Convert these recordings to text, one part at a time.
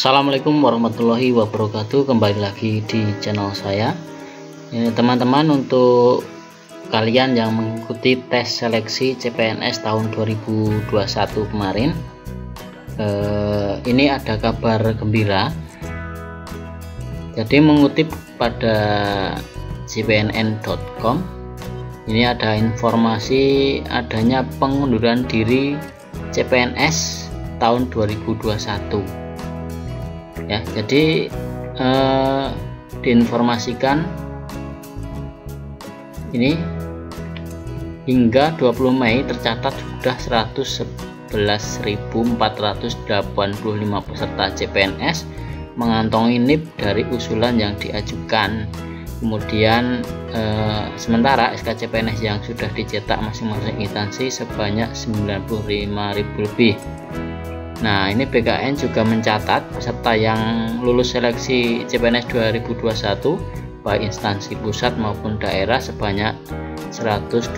Assalamualaikum warahmatullahi wabarakatuh. Kembali lagi di channel saya. Teman-teman, untuk kalian yang mengikuti tes seleksi CPNS tahun 2021 kemarin, ini ada kabar gembira. Jadi mengutip pada cpnn.com, ini ada informasi adanya pengunduran diri CPNS tahun 2021 ya. Jadi diinformasikan ini hingga 20 Mei tercatat sudah 111.485 peserta CPNS mengantongi NIP dari usulan yang diajukan. Kemudian sementara SK CPNS yang sudah dicetak masing-masing instansi sebanyak 95.000 lebih. Nah, ini BKN juga mencatat peserta yang lulus seleksi CPNS 2021 baik instansi pusat maupun daerah sebanyak 112.000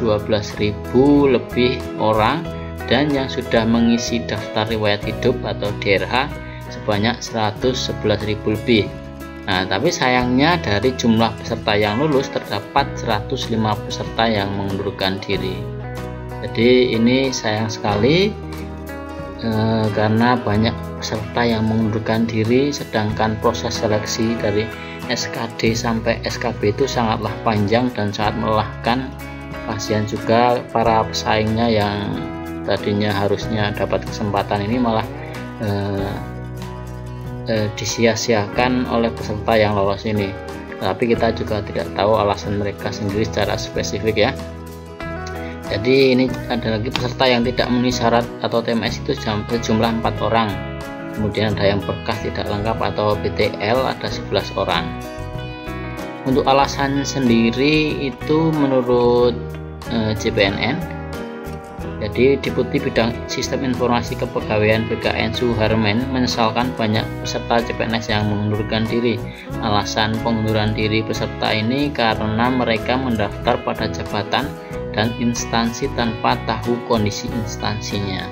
lebih orang, dan yang sudah mengisi daftar riwayat hidup atau DRH sebanyak 111.000 lebih. Nah, tapi sayangnya dari jumlah peserta yang lulus terdapat 105 peserta yang mengundurkan diri. Jadi ini sayang sekali karena banyak peserta yang mengundurkan diri, sedangkan proses seleksi dari SKD sampai SKB itu sangatlah panjang dan sangat melelahkan. Kasihan juga para pesaingnya yang tadinya harusnya dapat kesempatan ini malah disia-siakan oleh peserta yang lolos ini. Tapi kita juga tidak tahu alasan mereka sendiri secara spesifik ya. Jadi ini ada lagi peserta yang tidak memenuhi syarat atau TMS itu sejumlah 4 orang. Kemudian ada yang berkas tidak lengkap atau BTL ada 11 orang. Untuk alasan sendiri itu menurut CPNN, jadi Deputi Bidang Sistem Informasi Kepegawaian BKN Suharmen menyesalkan banyak peserta CPNS yang mengundurkan diri. Alasan pengunduran diri peserta ini karena mereka mendaftar pada jabatan dan instansi tanpa tahu kondisi instansinya.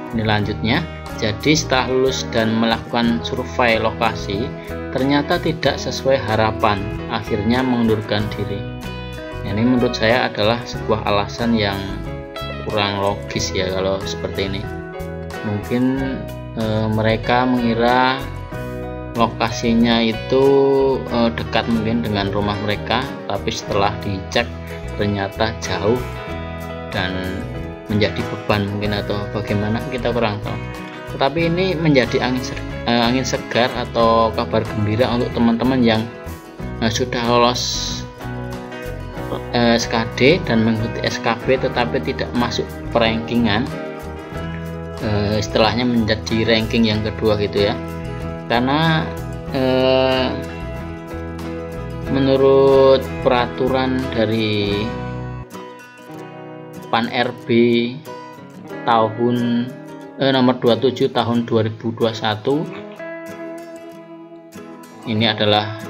Ini lanjutnya, jadi setelah lulus dan melakukan survei lokasi ternyata tidak sesuai harapan, akhirnya mengundurkan diri. Ini menurut saya adalah sebuah alasan yang kurang logis ya kalau seperti ini. Mungkin mereka mengira lokasinya itu dekat mungkin dengan rumah mereka, tapi setelah dicek ternyata jauh dan menjadi beban mungkin, atau bagaimana kita kurang tahu. Tetapi ini menjadi angin segar atau kabar gembira untuk teman-teman yang sudah lolos SKD dan mengikuti SKB tetapi tidak masuk perankingan, istilahnya menjadi ranking yang kedua gitu ya. Karena menurut peraturan dari PAN RB tahun nomor 27 tahun 2021, ini adalah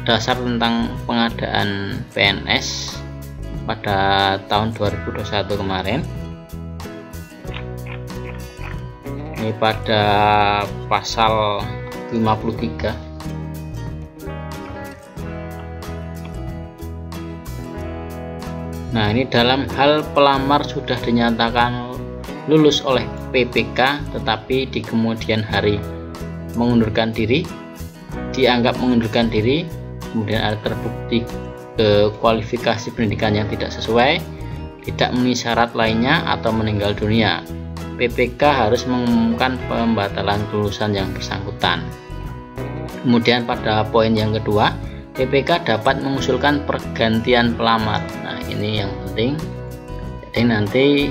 dasar tentang pengadaan PNS pada tahun 2021 kemarin. Ini pada pasal 53. Nah, ini dalam hal pelamar sudah dinyatakan lulus oleh PPK tetapi di kemudian hari mengundurkan diri, dianggap mengundurkan diri, kemudian ada terbukti kualifikasi pendidikan yang tidak sesuai, tidak memenuhi syarat lainnya atau meninggal dunia, PPK harus mengumumkan pembatalan kelulusan yang bersangkutan. Kemudian pada poin yang kedua, PPK dapat mengusulkan pergantian pelamar. Nah, ini yang penting. Jadi nanti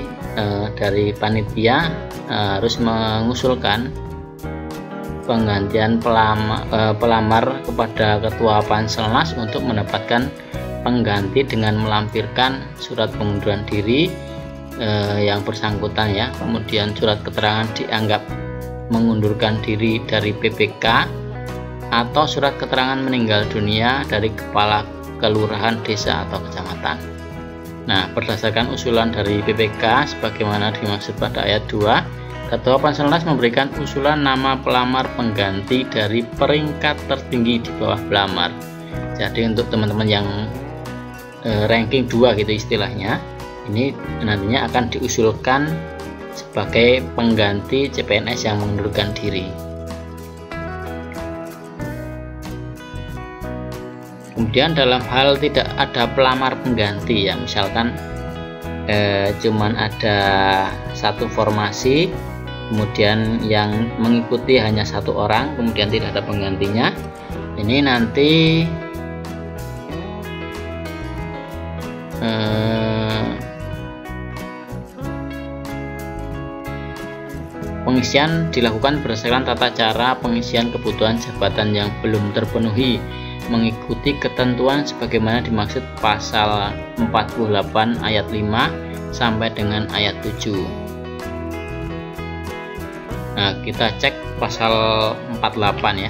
dari panitia harus mengusulkan penggantian pelamar kepada ketua Panselnas untuk mendapatkan pengganti dengan melampirkan surat pengunduran diri yang bersangkutan ya, kemudian surat keterangan dianggap mengundurkan diri dari PPK, atau surat keterangan meninggal dunia dari kepala kelurahan, desa atau kecamatan. Nah, berdasarkan usulan dari PPK sebagaimana dimaksud pada ayat 2, Ketua Panselnas memberikan usulan nama pelamar pengganti dari peringkat tertinggi di bawah pelamar. Jadi untuk teman-teman yang ranking 2 gitu istilahnya, ini nantinya akan diusulkan sebagai pengganti CPNS yang mengundurkan diri. Kemudian dalam hal tidak ada pelamar pengganti ya, misalkan cuman ada satu formasi, kemudian yang mengikuti hanya satu orang, kemudian tidak ada penggantinya. Ini nanti pengisian dilakukan berdasarkan tata cara pengisian kebutuhan jabatan yang belum terpenuhi mengikuti ketentuan sebagaimana dimaksud pasal 48 ayat 5 sampai dengan ayat 7. Nah, kita cek pasal 48 ya.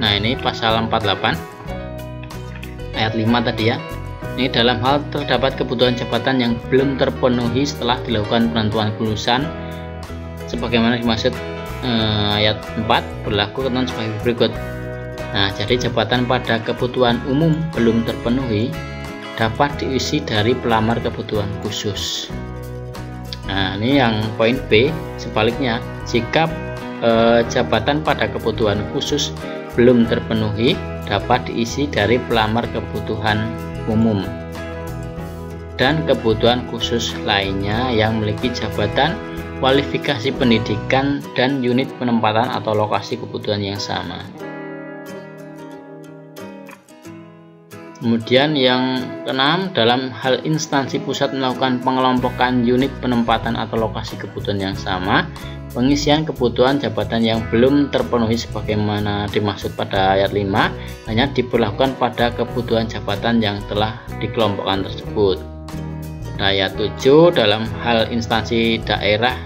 Nah, ini pasal 48 ayat 5 tadi ya. Ini dalam hal terdapat kebutuhan jabatan yang belum terpenuhi setelah dilakukan penentuan kelulusan sebagaimana dimaksud ayat 4, berlaku ketentuan sebagai berikut. Nah, jadi jabatan pada kebutuhan umum belum terpenuhi dapat diisi dari pelamar kebutuhan khusus. Nah, ini yang poin B. Sebaliknya, jika jabatan pada kebutuhan khusus belum terpenuhi dapat diisi dari pelamar kebutuhan umum dan kebutuhan khusus lainnya yang memiliki jabatan, kualifikasi pendidikan, dan unit penempatan atau lokasi kebutuhan yang sama. Kemudian yang keenam, dalam hal instansi pusat melakukan pengelompokan unit penempatan atau lokasi kebutuhan yang sama, pengisian kebutuhan jabatan yang belum terpenuhi sebagaimana dimaksud pada ayat 5 hanya diberlakukan pada kebutuhan jabatan yang telah dikelompokkan tersebut. Ayat 7, dalam hal instansi daerah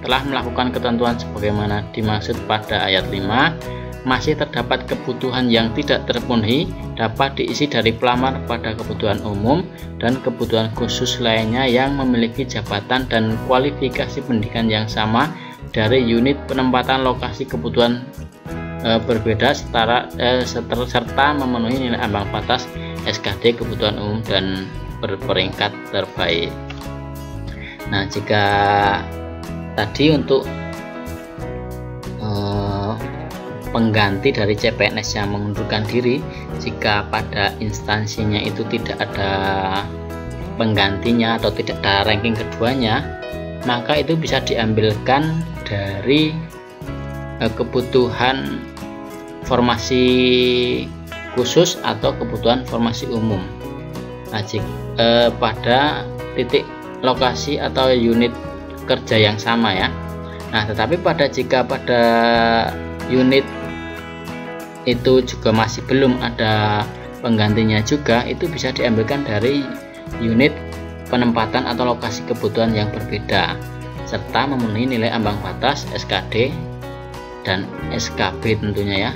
telah melakukan ketentuan sebagaimana dimaksud pada ayat 5, masih terdapat kebutuhan yang tidak terpenuhi dapat diisi dari pelamar pada kebutuhan umum dan kebutuhan khusus lainnya yang memiliki jabatan dan kualifikasi pendidikan yang sama dari unit penempatan lokasi kebutuhan berbeda serta memenuhi nilai ambang batas SKD kebutuhan umum dan berperingkat terbaik. Nah, jika tadi untuk pengganti dari CPNS yang mengundurkan diri, jika pada instansinya itu tidak ada penggantinya atau tidak ada ranking keduanya, maka itu bisa diambilkan dari kebutuhan formasi khusus atau kebutuhan formasi umum. Nah, pada titik lokasi atau unit kerja yang sama ya. Nah, tetapi jika pada unit itu juga masih belum ada penggantinya juga, itu bisa diambilkan dari unit penempatan atau lokasi kebutuhan yang berbeda serta memenuhi nilai ambang batas SKD dan SKB tentunya ya.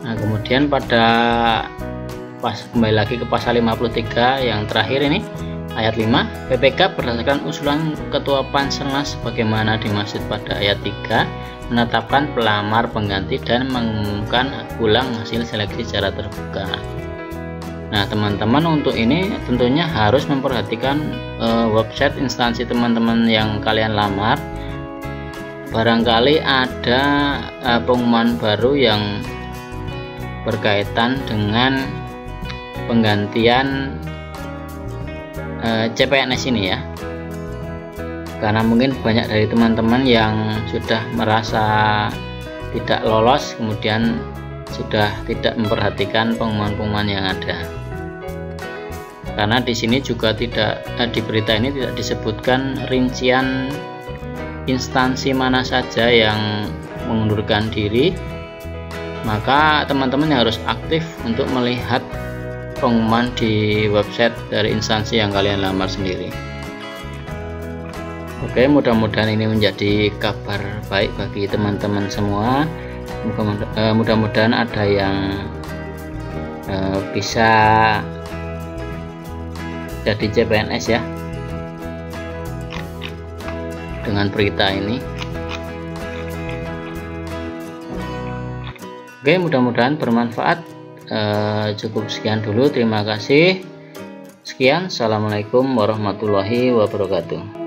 Nah, kemudian kembali lagi ke pasal 53 yang terakhir ini ayat 5, PPK berdasarkan usulan Ketua Panselnas sebagaimana dimaksud pada ayat 3 menetapkan pelamar pengganti dan mengumumkan ulang hasil seleksi secara terbuka. Nah, teman-teman untuk ini tentunya harus memperhatikan website instansi teman-teman yang kalian lamar. Barangkali ada pengumuman baru yang berkaitan dengan penggantian CPNS ini ya, karena mungkin banyak dari teman-teman yang sudah merasa tidak lolos kemudian sudah tidak memperhatikan pengumuman-pengumuman yang ada. Karena di sini juga tidak di berita ini tidak disebutkan rincian instansi mana saja yang mengundurkan diri, maka teman-teman harus aktif untuk melihat pengumuman di website dari instansi yang kalian lamar sendiri. Oke, mudah-mudahan ini menjadi kabar baik bagi teman-teman semua. Mudah-mudahan ada yang bisa jadi CPNS ya dengan berita ini. Oke, mudah-mudahan bermanfaat. Cukup sekian dulu, terima kasih. Sekian, assalamualaikum warahmatullahi wabarakatuh.